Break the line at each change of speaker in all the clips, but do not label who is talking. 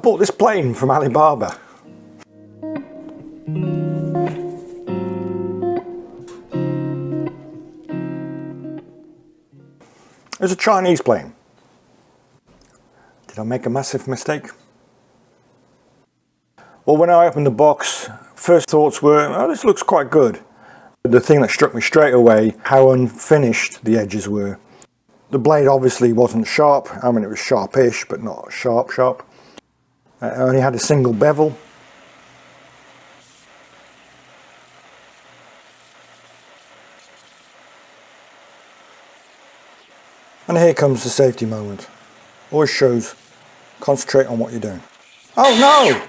bought this plane from Alibaba. It was a Chinese plane. Did I make a massive mistake? Well, when I opened the box, first thoughts were, oh, this looks quite good. The thing that struck me straight away, how unfinished the edges were. The blade obviously wasn't sharp. I mean, it was sharpish, but not sharp. It only had a single bevel. And here comes the safety moment. Always shows, concentrate on what you're doing. Oh no!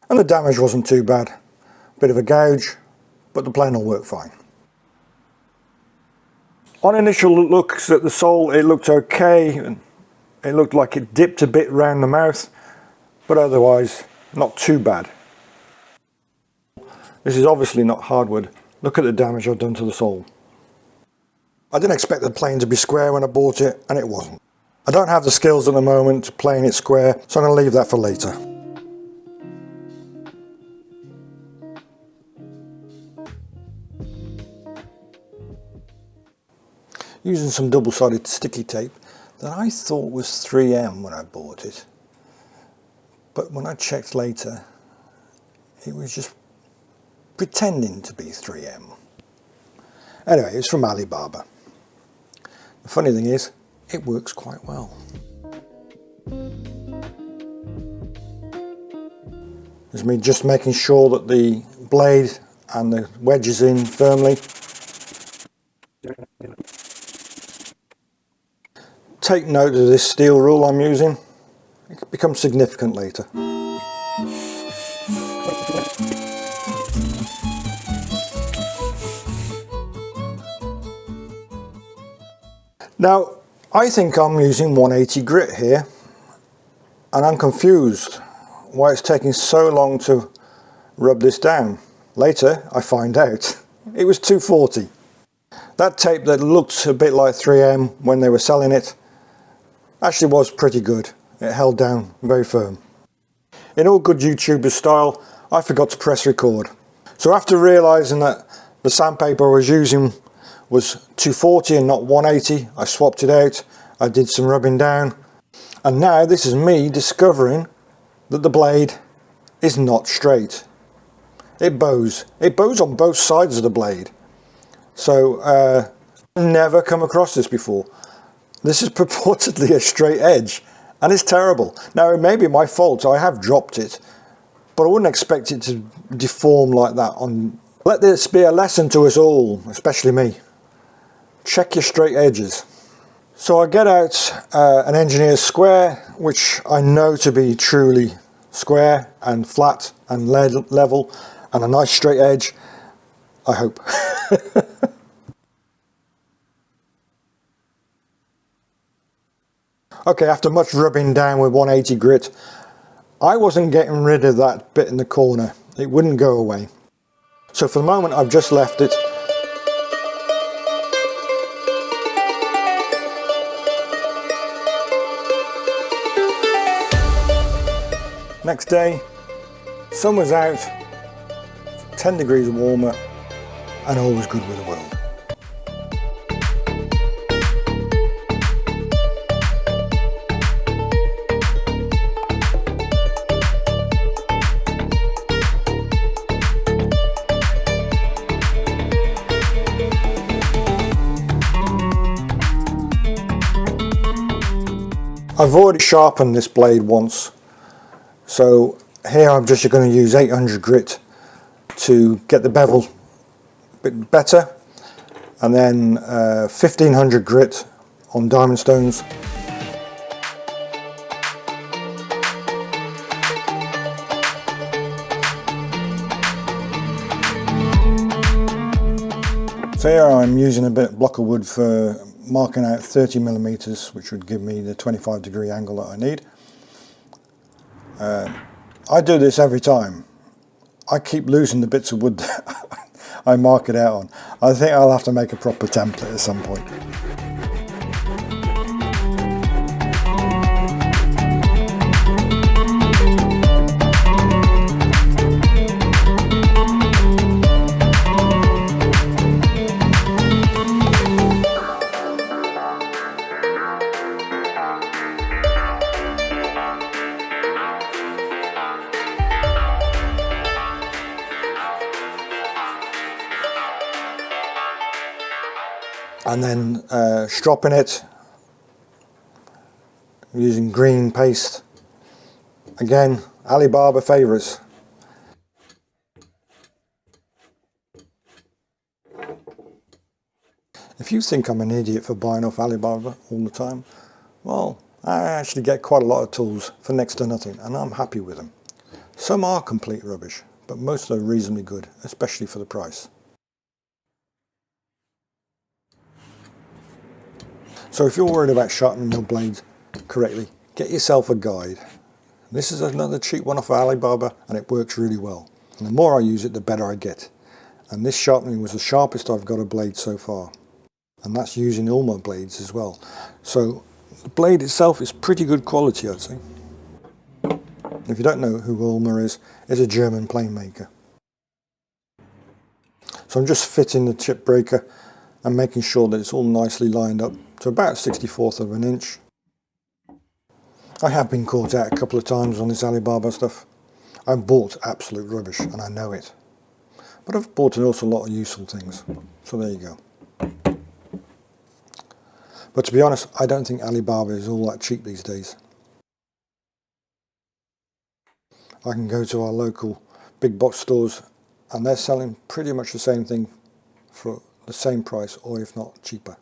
And the damage wasn't too bad. Bit of a gouge, but the plane will work fine. On initial looks at the sole, it looked okay. And it looked like it dipped a bit round the mouth, but otherwise not too bad. This is obviously not hardwood. Look at the damage I've done to the sole. I didn't expect the plane to be square when I bought it, and it wasn't. I don't have the skills at the moment to plane it square, so I'm going to leave that for later. Using some double-sided sticky tape that I thought was 3M when I bought it, but when I checked later, it was just pretending to be 3M. Anyway, it's from Alibaba. The funny thing is, it works quite well. There's me just making sure that the blade and the wedge is in firmly. Take note of this steel rule I'm using. It becomes significant later. Now, I think I'm using 180 grit here, and I'm confused why it's taking so long to rub this down. Later, I find out it was 240. That tape that looked a bit like 3M when they were selling it actually was pretty good. It held down very firm. In all good YouTuber style, I forgot to press record. So after realising that the sandpaper I was using was 240 and not 180, I swapped it out, I did some rubbing down, and now this is me discovering that the blade is not straight. It bows. It bows on both sides of the blade. So I've never come across this before. This is purportedly a straight edge, and it's terrible. Now it may be my fault, I have dropped it, but I wouldn't expect it to deform like that. Let this be a lesson to us all, especially me. Check your straight edges. So I get out an engineer's square, which I know to be truly square and flat and level, and a nice straight edge, I hope. Okay, after much rubbing down with 180 grit, I wasn't getting rid of that bit in the corner. It wouldn't go away. So for the moment I've just left it. Next day, sun was out, 10 degrees warmer, and all was good with the world. I've already sharpened this blade once, so here I'm just going to use 800 grit to get the bevel a bit better, and then 1500 grit on diamond stones. So here I'm using a block of wood for marking out 30mm, which would give me the 25-degree angle that I need. I do this every time. I keep losing the bits of wood that I mark it out on. I think I'll have to make a proper template at some point. and then stropping it using green paste. Again, Alibaba favourites. If you think I'm an idiot for buying off Alibaba all the time, well, I actually get quite a lot of tools for next to nothing, and I'm happy with them. Some are complete rubbish, but most are reasonably good, especially for the price. So if you're worried about sharpening your blades correctly, get yourself a guide. This is another cheap one off of Alibaba, and it works really well. And the more I use it, the better I get. And this sharpening was the sharpest I've got a blade so far. And that's using Ulmer blades as well. So the blade itself is pretty good quality, I'd say. If you don't know who Ulmer is, it's a German plane maker. So I'm just fitting the chip breaker and making sure that it's all nicely lined up to about 1/64 of an inch. I have been caught out a couple of times on this Alibaba stuff. I've bought absolute rubbish, and I know it. But I've bought an awful lot of useful things. So there you go. But to be honest, I don't think Alibaba is all that cheap these days. I can go to our local big box stores and they're selling pretty much the same thing for the same price, or if not cheaper.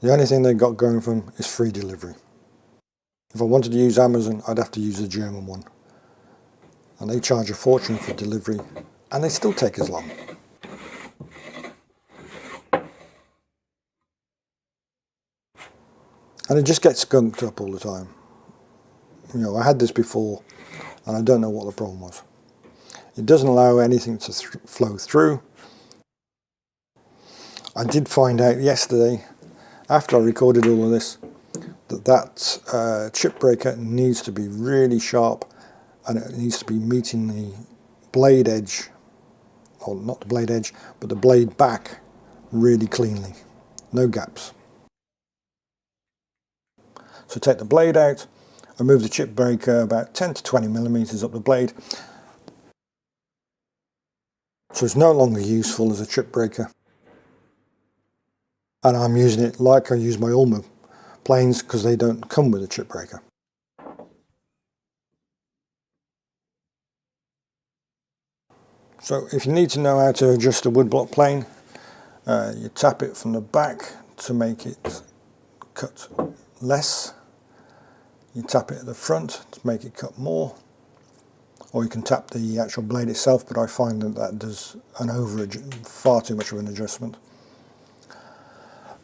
The only thing they've got going for them is free delivery. If I wanted to use Amazon, I'd have to use the German one. And they charge a fortune for delivery, and they still take as long. And it just gets skunked up all the time. You know, I had this before, and I don't know what the problem was. It doesn't allow anything to flow through. I did find out yesterday, after I recorded all of this, that chip breaker needs to be really sharp, and it needs to be meeting the blade edge, or not the blade edge, but the blade back really cleanly. No gaps. So take the blade out, I move the chip breaker about 10 to 20 millimeters up the blade. So it's no longer useful as a chip breaker. And I'm using it like I use my Ulmer planes, because they don't come with a chip breaker. So if you need to know how to adjust a woodblock plane, you tap it from the back to make it cut less. You tap it at the front to make it cut more, or you can tap the actual blade itself, but I find that does far too much of an adjustment.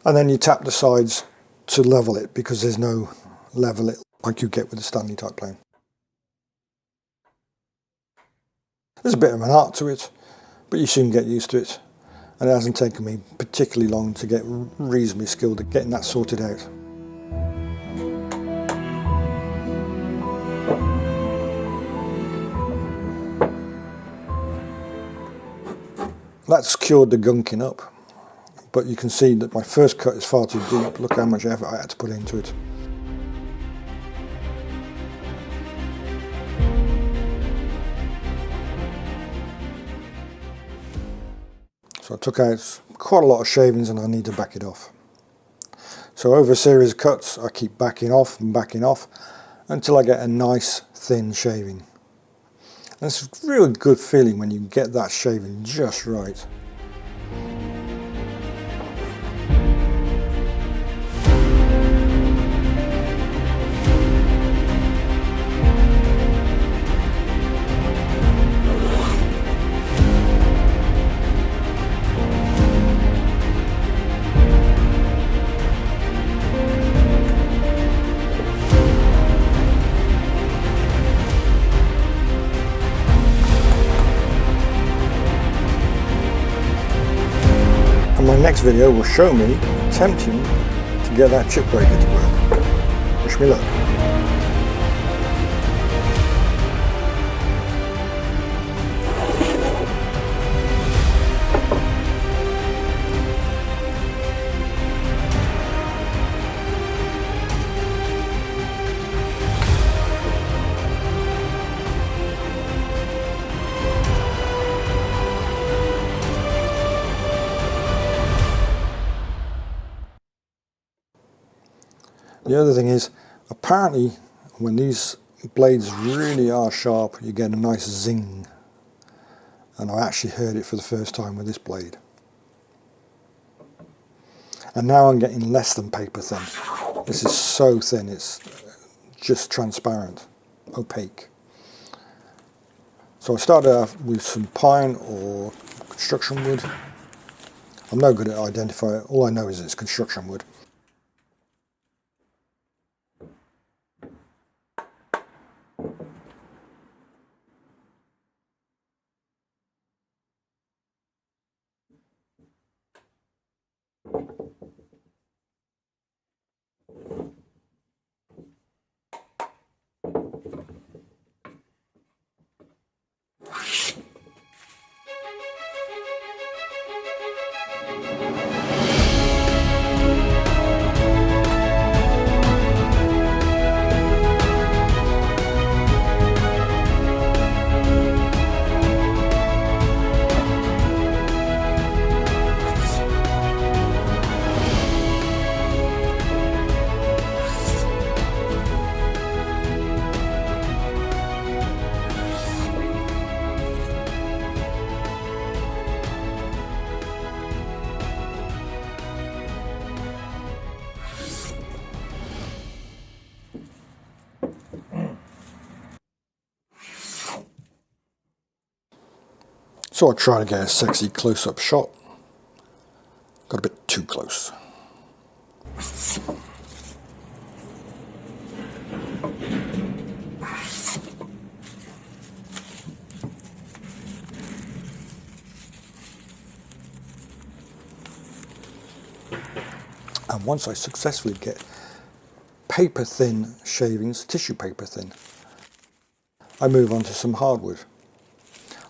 And then you tap the sides to level it, because there's no level it like you get with the Stanley type plane. There's a bit of an art to it, but you soon get used to it, and it hasn't taken me particularly long to get reasonably skilled at getting that sorted out. That's cured the gunking up, but you can see that my first cut is far too deep. Look how much effort I had to put into it. So I took out quite a lot of shavings, and I need to back it off. So over a series of cuts, I keep backing off and backing off until I get a nice thin shaving. And it's a really good feeling when you get that shaving just right. My next video will show me attempting to get that chip breaker to work. Wish me luck. The other thing is, apparently when these blades really are sharp, you get a nice zing. And I actually heard it for the first time with this blade. And now I'm getting less than paper thin. This is so thin, it's just transparent, opaque. So I started off with some pine or construction wood. I'm no good at identifying it. All I know is it's construction wood. So I try to get a sexy close-up shot. Got a bit too close. And once I successfully get paper thin shavings, tissue paper thin, I move on to some hardwood.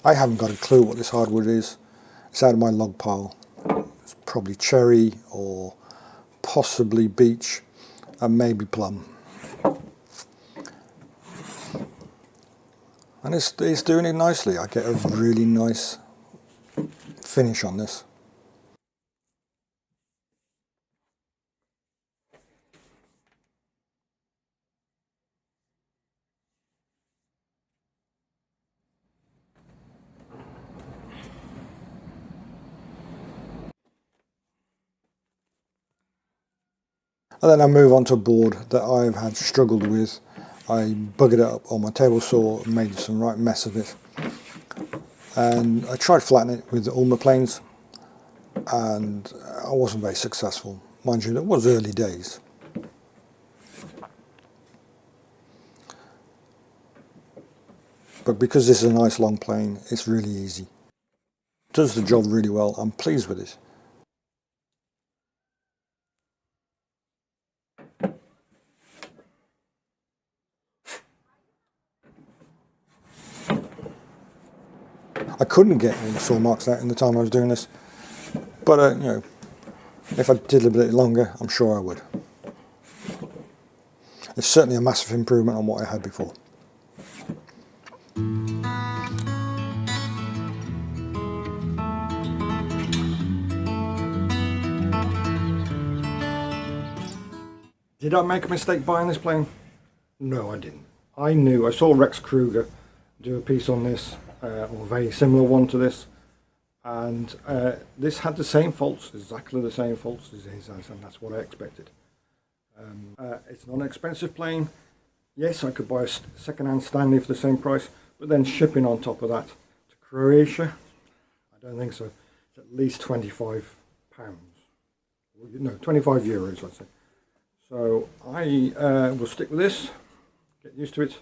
I haven't got a clue what this hardwood is. It's out of my log pile. It's probably cherry or possibly beech and maybe plum. And it's doing it nicely. I get a really nice finish on this. And then I move on to a board that I've had struggled with. I buggered it up on my table saw and made some right mess of it. And I tried flattening it with all my planes and I wasn't very successful. Mind you, it was early days. But because this is a nice long plane, it's really easy. It does the job really well. I'm pleased with it. I couldn't get any saw marks out in the time I was doing this, but you know, if I did a bit longer, I'm sure I would. It's certainly a massive improvement on what I had before. Did I make a mistake buying this plane? No, I didn't. I saw Rex Kruger do a piece on this, or a very similar one to this, and this had the same faults, exactly the same faults as his, and that's what I expected. It's not an expensive plane. Yes, I could buy a second-hand Stanley for the same price, but then shipping on top of that to Croatia, I don't think so. It's at least £25. Well, no, 25 euros, let's say. So I will stick with this, get used to it,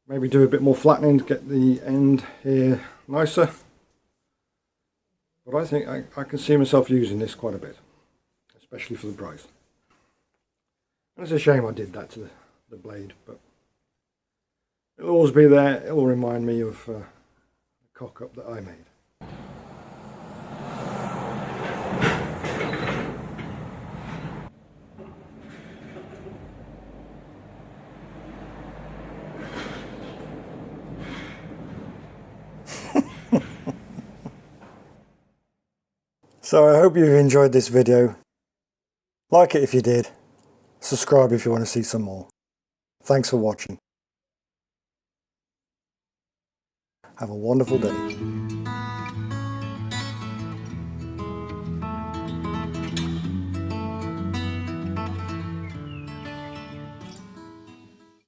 maybe do a bit more flattening to get the end here nicer. But I think I can see myself using this quite a bit, especially for the price. And it's a shame I did that to the blade, but it'll always be there. It'll remind me of the cock-up that I made. So I hope you've enjoyed this video. Like it if you did, Subscribe if you want to see some more. Thanks for watching. Have a wonderful day.